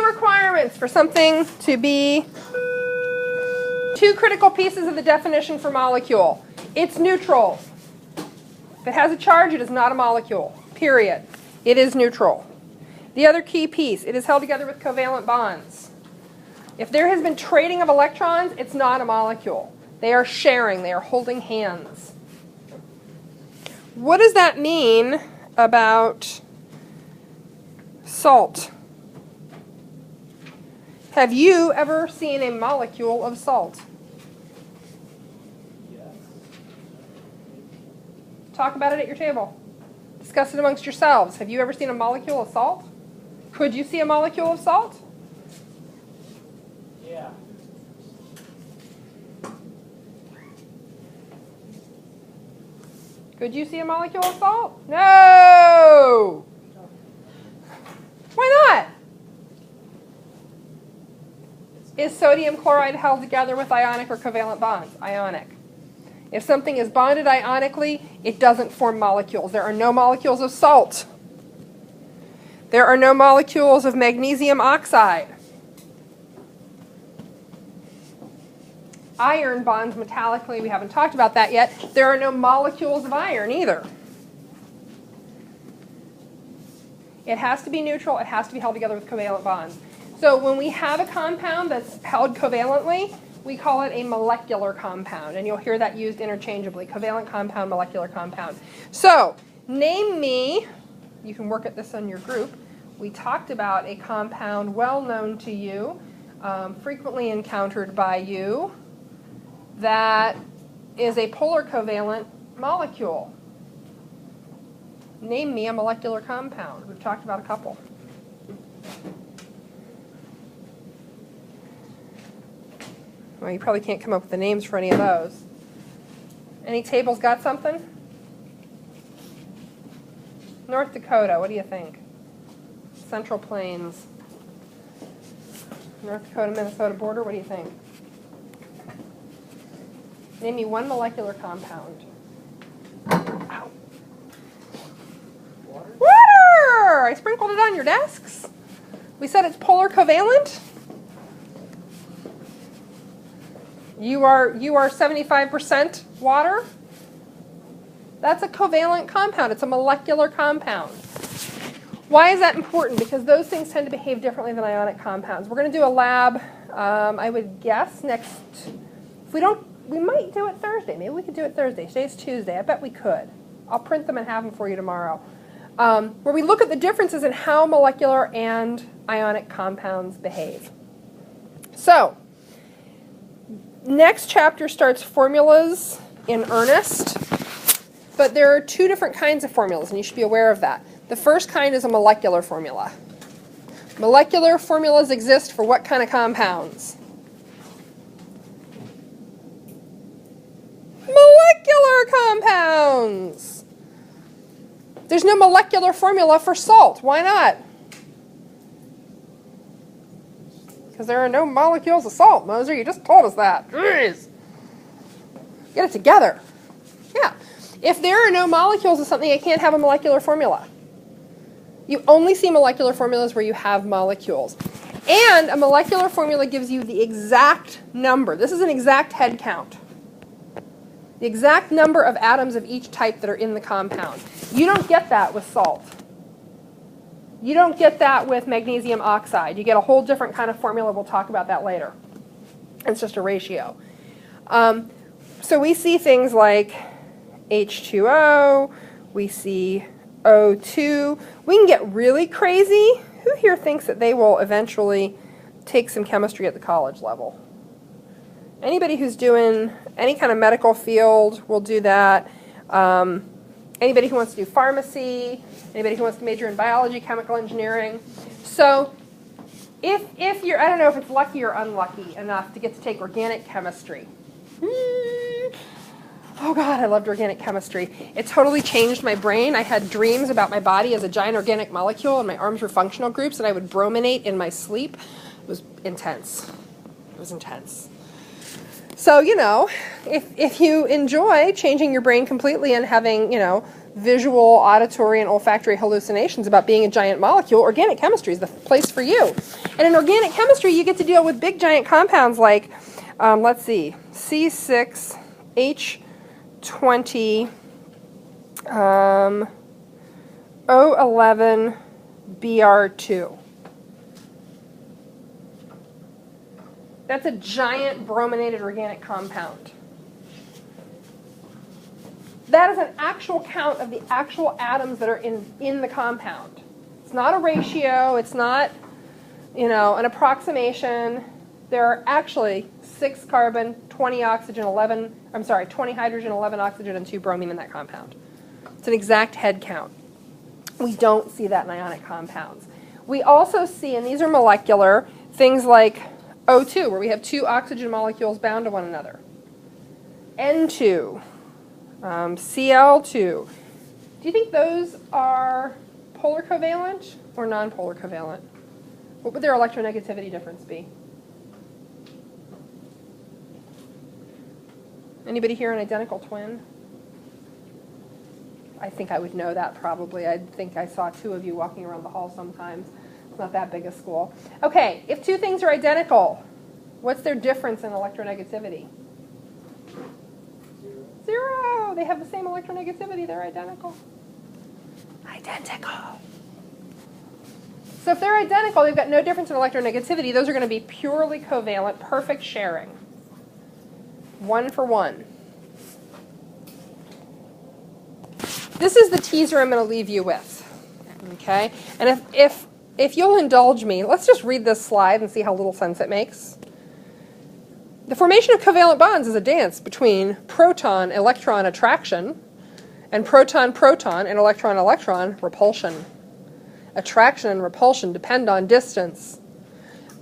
requirements for something to be two critical pieces of the definition for molecule. It's neutral. If it has a charge, it is not a molecule. Period. It is neutral. The other key piece, it is held together with covalent bonds. If there has been trading of electrons, it's not a molecule. They are sharing. They are holding hands. What does that mean about salt? Have you ever seen a molecule of salt? Yes. Talk about it at your table. Discuss it amongst yourselves. Have you ever seen a molecule of salt? Could you see a molecule of salt? Yeah. Could you see a molecule of salt? No! Why not? Is sodium chloride held together with ionic or covalent bonds? Ionic. If something is bonded ionically, it doesn't form molecules. There are no molecules of salt. There are no molecules of magnesium oxide. Iron bonds metallically. We haven't talked about that yet. There are no molecules of iron either. It has to be neutral. It has to be held together with covalent bonds. So when we have a compound that's held covalently, we call it a molecular compound. And you'll hear that used interchangeably. Covalent compound, molecular compound. So name me, you can work at this on your group. We talked about a compound well known to you, frequently encountered by you, that is a polar covalent molecule. Name me a molecular compound. We've talked about a couple. Well, you probably can't come up with the names for any of those. Any tables got something? North Dakota, what do you think? Central Plains. North Dakota, Minnesota border, what do you think? Name me one molecular compound. Ow. Water! I sprinkled it on your desks. We said it's polar covalent. You are 75% water. That's a covalent compound. It's a molecular compound. Why is that important? Because those things tend to behave differently than ionic compounds. We're going to do a lab, I would guess, next. If we don't, we might do it Thursday. Maybe we could do it Thursday. Today's Tuesday. I bet we could. I'll print them and have them for you tomorrow. Where we look at the differences in how molecular and ionic compounds behave. So, next chapter starts formulas in earnest. But there are two different kinds of formulas, and you should be aware of that. The first kind is a molecular formula. Molecular formulas exist for what kind of compounds? Molecular compounds! There's no molecular formula for salt. Why not? Because there are no molecules of salt, Moser. You just told us that. Jeez. Get it together. Yeah. If there are no molecules of something, it can't have a molecular formula. You only see molecular formulas where you have molecules. And a molecular formula gives you the exact number. This is an exact head count. The exact number of atoms of each type that are in the compound. You don't get that with salt. You don't get that with magnesium oxide. You get a whole different kind of formula. We'll talk about that later. It's just a ratio. So we see things like H2O, we see O2. We can get really crazy. Who here thinks that they will eventually take some chemistry at the college level? Anybody who's doing any kind of medical field will do that. Anybody who wants to do pharmacy, anybody who wants to major in biology, chemical engineering. So if you're, I don't know if it's lucky or unlucky enough to get to take organic chemistry. Oh God, I loved organic chemistry. It totally changed my brain. I had dreams about my body as a giant organic molecule, and my arms were functional groups, and I would brominate in my sleep. It was intense. It was intense. So, you know, if you enjoy changing your brain completely and having, you know, visual, auditory, and olfactory hallucinations about being a giant molecule, organic chemistry is the place for you. And in organic chemistry, you get to deal with big giant compounds like, let's see, C6H20, O11Br2. That's a giant brominated organic compound. That is an actual count of the actual atoms that are in the compound. It's not a ratio. It's not, an approximation. There are actually 6 carbon, 20 hydrogen, 11 oxygen, and 2 bromine in that compound. It's an exact head count. We don't see that in ionic compounds. We also see, and these are molecular, things like O2, where we have 2 oxygen molecules bound to one another. N2, Cl2. Do you think those are polar covalent or non-polar covalent? What would their electronegativity difference be? Anybody here an identical twin? I think I would know that probably. I think I saw 2 of you walking around the hall sometimes. It's not that big a school. Okay, if 2 things are identical, what's their difference in electronegativity? 0. They have the same electronegativity. They're identical. Identical. So if they're identical, they've got no difference in electronegativity. Those are going to be purely covalent, perfect sharing. 1 for 1. This is the teaser I'm going to leave you with. Okay? And if you'll indulge me, let's just read this slide and see how little sense it makes. The formation of covalent bonds is a dance between proton-electron attraction and proton-proton and electron-electron repulsion. Attraction and repulsion depend on distance.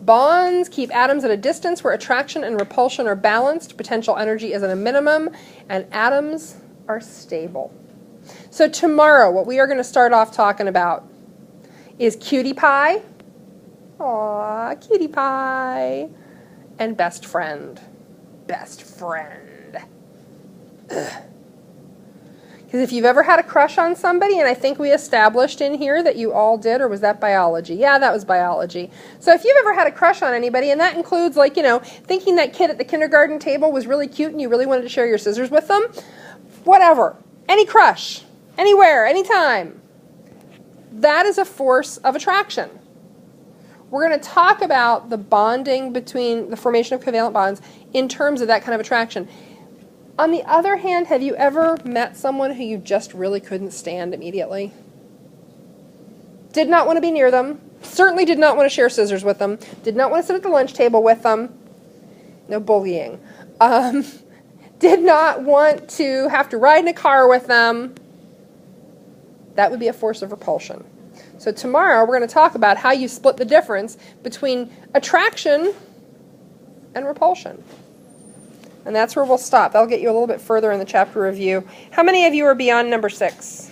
Bonds keep atoms at a distance where attraction and repulsion are balanced, potential energy is at a minimum, and atoms are stable. So tomorrow, what we are going to start off talking about is cutie pie. Aw, cutie pie. And best friend. Best friend. Because if you've ever had a crush on somebody, and I think we established in here that you all did, or was that biology? Yeah, that was biology. So if you've ever had a crush on anybody, and that includes, like, thinking that kid at the kindergarten table was really cute and you really wanted to share your scissors with them, whatever. Any crush. Anywhere, anytime. That is a force of attraction. We're going to talk about the bonding between the formation of covalent bonds in terms of that kind of attraction. On the other hand, have you ever met someone who you just really couldn't stand immediately? Did not want to be near them. Certainly did not want to share scissors with them. Did not want to sit at the lunch table with them. No bullying. Did not want to have to ride in a car with them. That would be a force of repulsion. So tomorrow we're going to talk about how you split the difference between attraction and repulsion. And that's where we'll stop. That'll get you a little bit further in the chapter review. How many of you are beyond number 6?